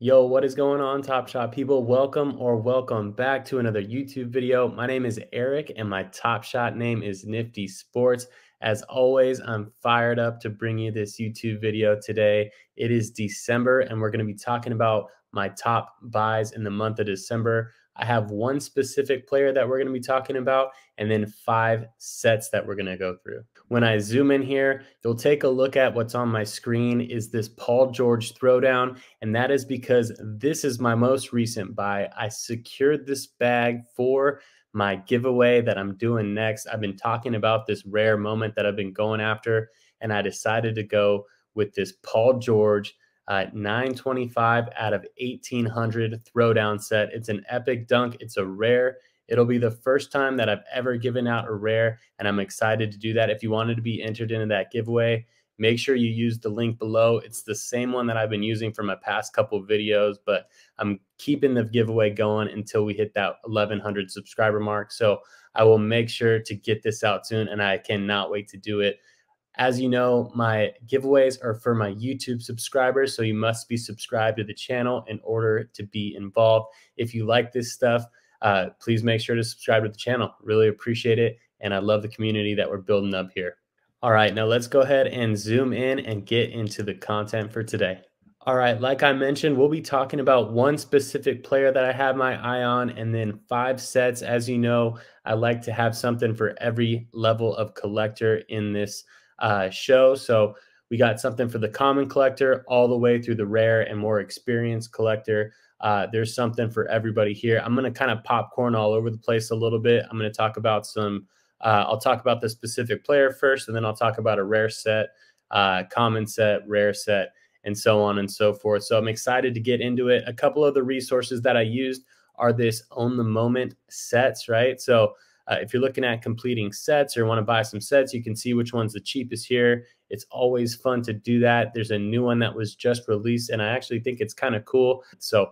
Yo, what is going on, Top Shot people? Welcome back to another YouTube video. My name is Eric and my Top Shot name is Nifty Sports. As always, I'm fired up to bring you this YouTube video today. It is December and we're going to be talking about my top buys in the month of December. I have one specific player that we're going to be talking about and then 5 sets that we're going to go through. When I zoom in here, you'll take a look at what's on my screen is this Paul George throwdown. And that is because this is my most recent buy. I secured this bag for my giveaway that I'm doing next. I've been talking about this rare moment that I've been going after, and I decided to go with this Paul George 925 out of 1800 throwdown set. It's an epic dunk. It's a rare. It'll be the first time that I've ever given out a rare, and I'm excited to do that. If you wanted to be entered into that giveaway, make sure you use the link below. It's the same one that I've been using for my past couple of videos, but I'm keeping the giveaway going until we hit that 1100 subscriber mark. So I will make sure to get this out soon, and I cannot wait to do it. As you know, my giveaways are for my YouTube subscribers, so you must be subscribed to the channel in order to be involved. If you like this stuff, please make sure to subscribe to the channel. Really appreciate it, and I love the community that we're building up here. All right, now let's go ahead and zoom in and get into the content for today. All right, like I mentioned, we'll be talking about one specific player that I have my eye on and then 5 sets. As you know, I like to have something for every level of collector in this show. So we got something for the common collector all the way through the rare and more experienced collector. There's something for everybody here. I'm going to kind of popcorn all over the place a little bit. I'm going to talk about some I'll talk about the specific player first, and then I'll talk about a rare set, common set, rare set, and so on and so forth. So I'm excited to get into it. A couple of the resources that I used are this Own the Moment sets, right? So if you're looking at completing sets or want to buy some sets, you can see which one's the cheapest here. It's always fun to do that. There's a new one that was just released, and I actually think it's kind of cool. So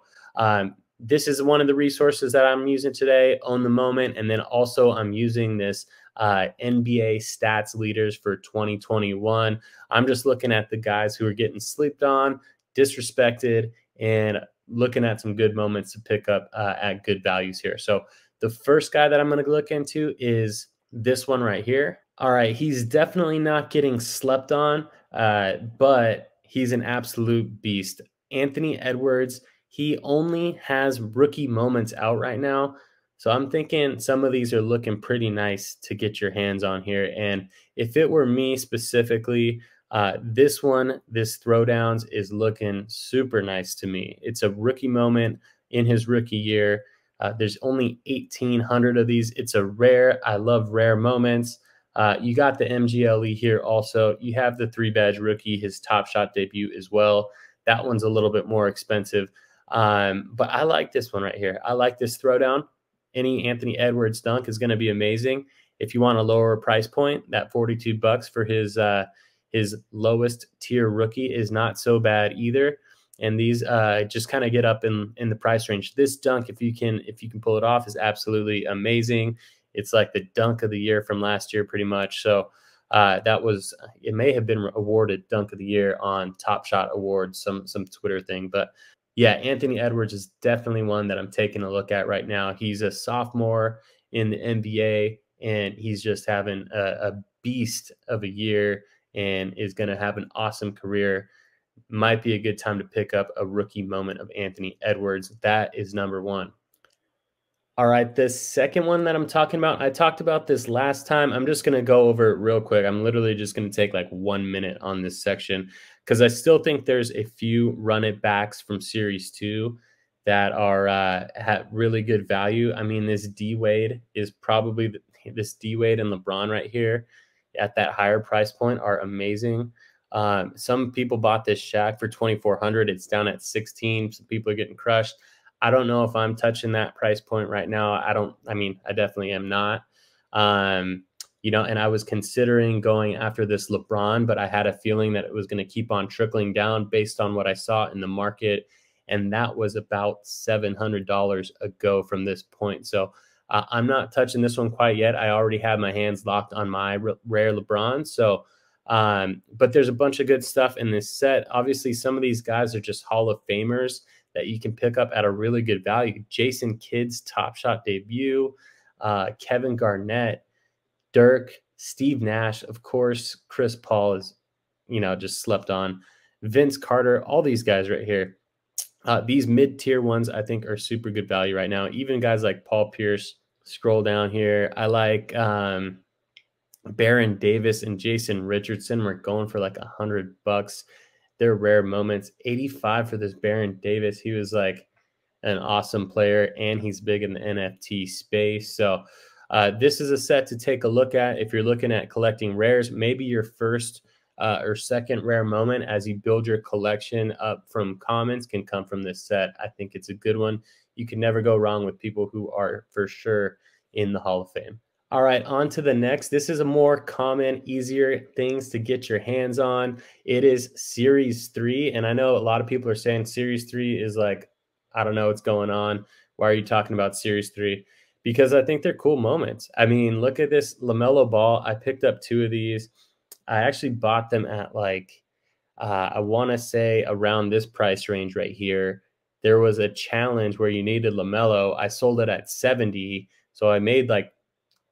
this is one of the resources that I'm using today, Own the Moment. And then also I'm using this NBA stats leaders for 2021. I'm just looking at the guys who are getting slept on, disrespected, and looking at some good moments to pick up at good values here. So the first guy that I'm going to look into is this one right here. All right, he's definitely not getting slept on, but he's an absolute beast. Anthony Edwards. He only has rookie moments out right now. So I'm thinking some of these are looking pretty nice to get your hands on here. And if it were me specifically, this one, this throwdowns is looking super nice to me. It's a rookie moment in his rookie year. There's only 1,800 of these. It's a rare. I love rare moments. You got the MGLE here also. You have the 3-badge rookie, his Top Shot debut as well. That one's a little bit more expensive. But I like this one right here. I like this throwdown. Any Anthony Edwards dunk is going to be amazing. If you want a lower price point, that $42 for his lowest tier rookie is not so bad either. And these just kind of get up in the price range. This dunk, if you can pull it off, is absolutely amazing. It's like the dunk of the year from last year, pretty much. So it may have been awarded dunk of the year on Top Shot Awards, some Twitter thing, but yeah, Anthony Edwards is definitely one that I'm taking a look at right now. He's a sophomore in the NBA, and he's just having a beast of a year and is going to have an awesome career. Might be a good time to pick up a rookie moment of Anthony Edwards. That is number one. All right, the second one that I'm talking about, I talked about this last time. I'm just going to go over it real quick. I'm literally just going to take like 1 minute on this section because I still think there's a few run it backs from Series 2 that are have really good value. I mean, this D-Wade is probably this D-Wade and LeBron right here at that higher price point are amazing. Some people bought this Shaq for 2,400. It's down at 16. Some people are getting crushed. I don't know if I'm touching that price point right now. I mean, I definitely am not. And I was considering going after this LeBron, but I had a feeling that it was going to keep on trickling down based on what I saw in the market. And that was about $700 ago from this point. So I'm not touching this one quite yet. I already have my hands locked on my rare LeBron. So, but there's a bunch of good stuff in this set. Obviously, some of these guys are just Hall of Famers that you can pick up at a really good value. Jason Kidd's Top Shot debut, Kevin Garnett, Dirk, Steve Nash, of course, Chris Paul is, just slept on. Vince Carter, all these guys right here. These mid-tier ones, I think, are super good value right now. Even guys like Paul Pierce. Scroll down here. I like Baron Davis and Jason Richardson. We're going for like $100. They're rare moments. 85 for this Baron Davis. He was like an awesome player, and he's big in the NFT space. So this is a set to take a look at if you're looking at collecting rares. Maybe your first or second rare moment as you build your collection up from commons can come from this set. I think it's a good one. You can never go wrong with people who are for sure in the Hall of Fame. All right, on to the next. This is a more common, easier things to get your hands on. It is Series 3. And I know a lot of people are saying Series 3 is like, I don't know what's going on. Why are you talking about Series 3? Because I think they're cool moments. I mean, look at this LaMelo Ball. I picked up 2 of these. I actually bought them at like, I want to say around this price range right here. There was a challenge where you needed LaMelo. I sold it at 70. So I made like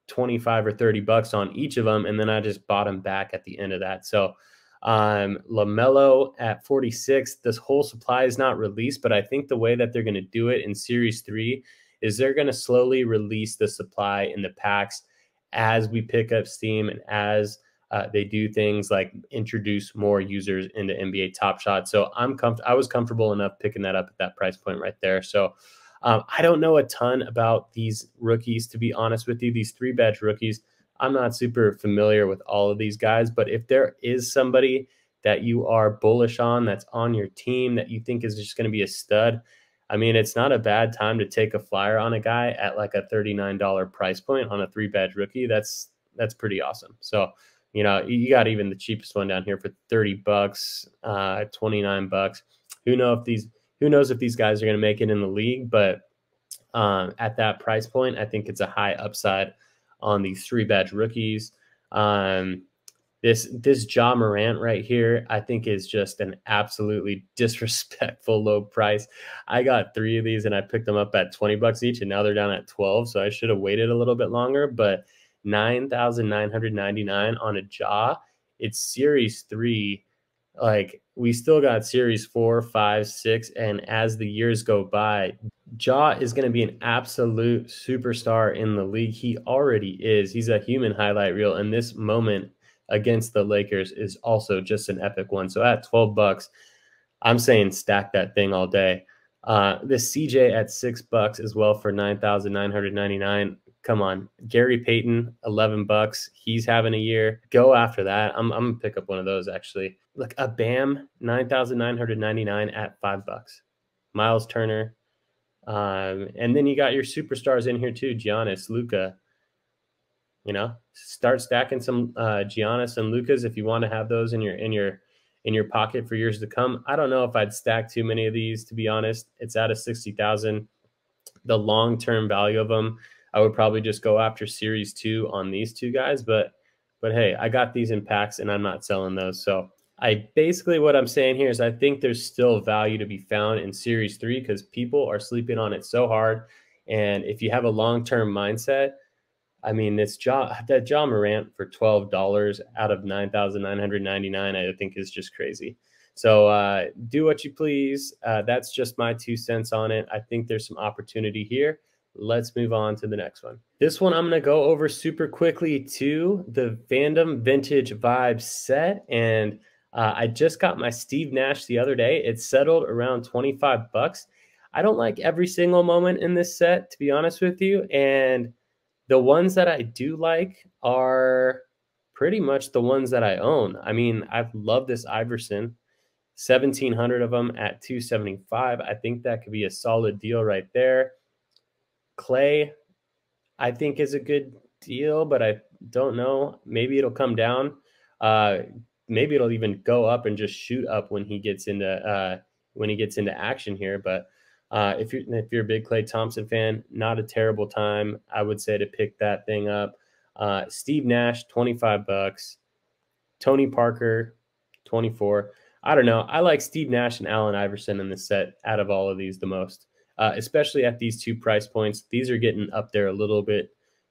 25 or 30 bucks on each of them, and then I just bought them back at the end of that. So LaMelo at 46, this whole supply is not released, but I think the way that they're going to do it in Series 3 is they're going to slowly release the supply in the packs as we pick up steam and as they do things like introduce more users into NBA Top Shot. So I was comfortable enough picking that up at that price point right there. So I don't know a ton about these rookies, to be honest with you. These 3-badge rookies, I'm not super familiar with all of these guys. But if there is somebody that you are bullish on, that's on your team, that you think is just going to be a stud, I mean, it's not a bad time to take a flyer on a guy at like a $39 price point on a 3-badge rookie. That's pretty awesome. So, you got even the cheapest one down here for 30 bucks, 29 bucks. Who knows if these guys are going to make it in the league, but at that price point, I think it's a high upside on these 3-badge rookies. This Ja Morant right here, I think is just an absolutely disrespectful low price. I got 3 of these and I picked them up at 20 bucks each, and now they're down at 12. So I should have waited a little bit longer, but 9,999 on a Ja. It's Series 3. Like, we still got Series 4, 5, 6, and as the years go by, Ja is going to be an absolute superstar in the league. He already is. He's a human highlight reel, and this moment against the Lakers is also just an epic one. So at 12 bucks, I'm saying stack that thing all day. This CJ at $6 as well for 9,999. Come on, Gary Payton, 11 bucks. He's having a year. Go after that. I'm gonna pick up one of those actually. Look, a Bam, 9,999 at $5. Miles Turner, and then you got your superstars in here too. Giannis, Luka. Start stacking some Giannis and Lukas if you want to have those in your pocket for years to come. I don't know if I'd stack too many of these, to be honest. It's out of 60,000. The long-term value of them, I would probably just go after Series 2 on these 2 guys. But hey, I got these in packs and I'm not selling those. So what I'm saying here is I think there's still value to be found in Series 3 because people are sleeping on it so hard. And if you have a long-term mindset, I mean, that Ja Morant for $12 out of 9,999, I think is just crazy. So do what you please. That's just my 2 cents on it. I think there's some opportunity here. Let's move on to the next one. This one I'm going to go over super quickly too, the Fandom Vintage Vibes set. And I just got my Steve Nash the other day. It settled around 25 bucks. I don't like every single moment in this set, to be honest with you. And the ones that I do like are pretty much the ones that I own. I mean, I've loved this Iverson, 1,700 of them at $275. I think that could be a solid deal right there. Clay, I think is a good deal, but I don't know. Maybe it'll come down. Maybe it'll even go up and just shoot up when he gets into action here. But if you're a big Klay Thompson fan, not a terrible time, I would say, to pick that thing up. Steve Nash, 25 bucks. Tony Parker, 24. I don't know. I like Steve Nash and Allen Iverson in this set out of all of these the most, especially at these 2 price points. These are getting up there a little bit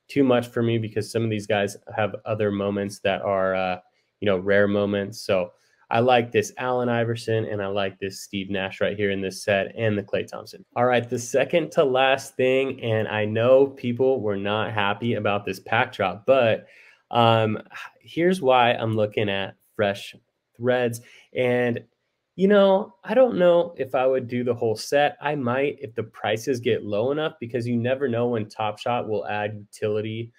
too much for me because some of these guys have other moments that are, rare moments. So I like this Allen Iverson and I like this Steve Nash right here in this set and the Klay Thompson. All right, the second to last thing, and I know people were not happy about this pack drop, but um, here's why I'm looking at fresh threads. And, I don't know if I would do the whole set. I might if the prices get low enough because you never know when Top Shot will add utility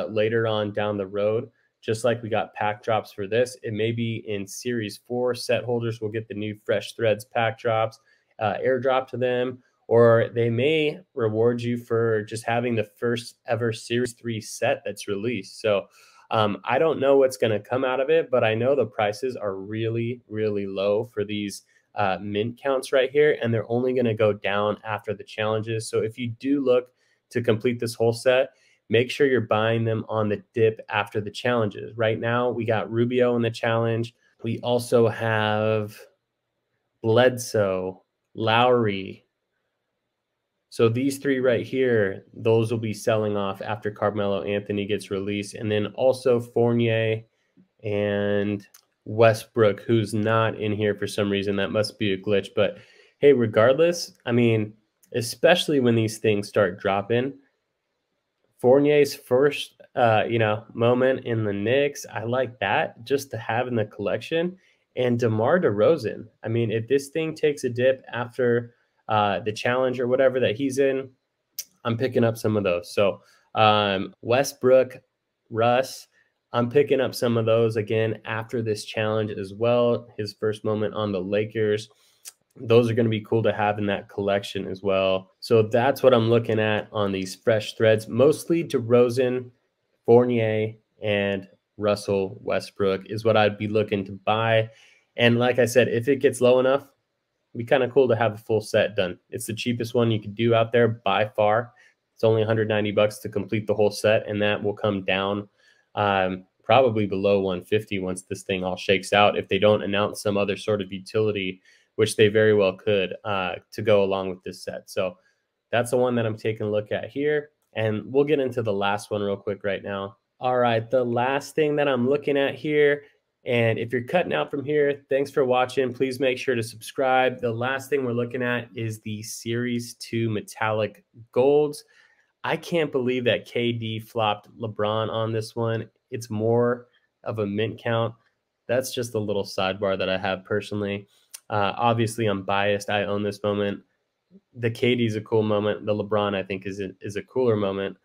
later on down the road. Just like we got pack drops for this, it may be in Series 4 set holders will get the new Fresh Threads pack drops, airdrop to them, or they may reward you for just having the first ever Series 3 set that's released. So I don't know what's going to come out of it, but I know the prices are really, really low for these mint counts right here, and they're only going to go down after the challenges. So if you do look to complete this whole set, make sure you're buying them on the dip after the challenges. Right now, we got Rubio in the challenge. We also have Bledsoe, Lowry. So these 3 right here, those will be selling off after Carmelo Anthony gets released. And then also Fournier and Westbrook, who's not in here for some reason. That must be a glitch. But hey, regardless, I mean, especially when these things start dropping, Fournier's first, moment in the Knicks, I like that just to have in the collection. And DeMar DeRozan, I mean, if this thing takes a dip after the challenge or whatever that he's in, I'm picking up some of those. So Westbrook, Russ, I'm picking up some of those again after this challenge as well. His first moment on the Lakers. Those are going to be cool to have in that collection as well. So that's what I'm looking at on these fresh threads, mostly DeRozan, Fournier, and Russell Westbrook is what I'd be looking to buy. And like I said, if it gets low enough, it'd be kind of cool to have a full set done. It's the cheapest one you could do out there by far. It's only $190 to complete the whole set, and that will come down probably below 150 once this thing all shakes out if they don't announce some other sort of utility, which they very well could, to go along with this set. So that's the one that I'm taking a look at here. And we'll get into the last one real quick right now. All right, the last thing that I'm looking at here, and if you're cutting out from here, thanks for watching. Please make sure to subscribe. The last thing we're looking at is the Series 2 Metallic Golds. I can't believe that KD flopped LeBron on this one. It's more of a mint count. That's just a little sidebar that I have personally. Obviously, I'm biased. I own this moment. The KD is a cool moment. The LeBron, I think, is a cooler moment.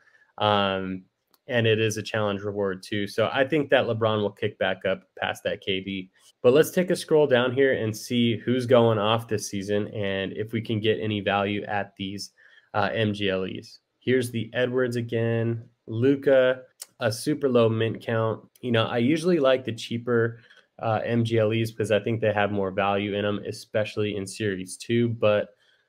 And it is a challenge reward too. So I think that LeBron will kick back up past that KD. But let's take a scroll down here and see who's going off this season and if we can get any value at these MGLEs. Here's the Edwards again. Luka, a super low mint count. I usually like the cheaper MGLEs because I think they have more value in them, especially in Series 2. But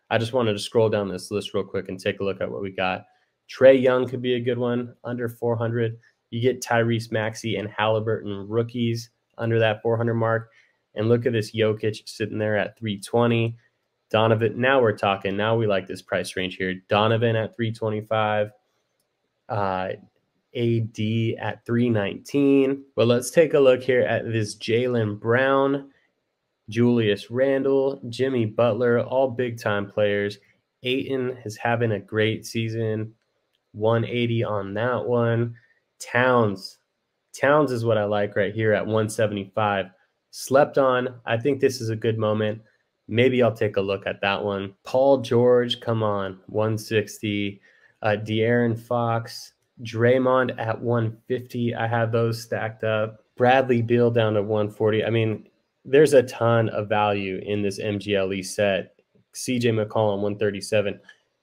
I just wanted to scroll down this list real quick and take a look at what we got. Trae Young could be a good one, under 400. You get Tyrese Maxey and Halliburton rookies under that 400 mark. And look at this Jokic sitting there at 320. Donovan, now we're talking. Now we like this price range here. Donovan at 325. AD at 319. But let's take a look here at this Jaylen Brown, Julius Randle, Jimmy Butler, all big-time players. Ayton is having a great season. 180 on that one. Towns is what I like right here at 175. Slept on. I think this is a good moment. Maybe I'll take a look at that one. Paul George, come on, 160. De'Aaron Fox, Draymond at 150. I have those stacked up. Bradley Beal down to 140. I mean, there's a ton of value in this MGLE set. CJ McCollum, 137.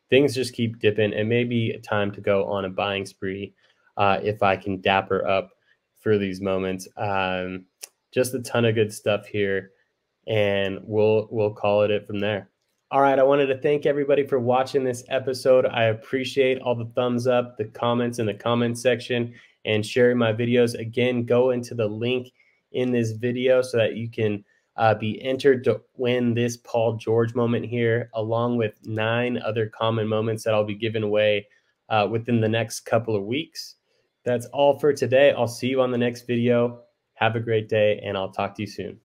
Things just keep dipping. It may be time to go on a buying spree if I can dapper up for these moments. Just a ton of good stuff here, and we'll call it from there. All right, I wanted to thank everybody for watching this episode. I appreciate all the thumbs up, the comments in the comment section, and sharing my videos. Again, go into the link in this video so that you can be entered to win this Paul George moment here, along with 9 other common moments that I'll be giving away within the next couple of weeks. That's all for today. I'll see you on the next video. Have a great day, and I'll talk to you soon.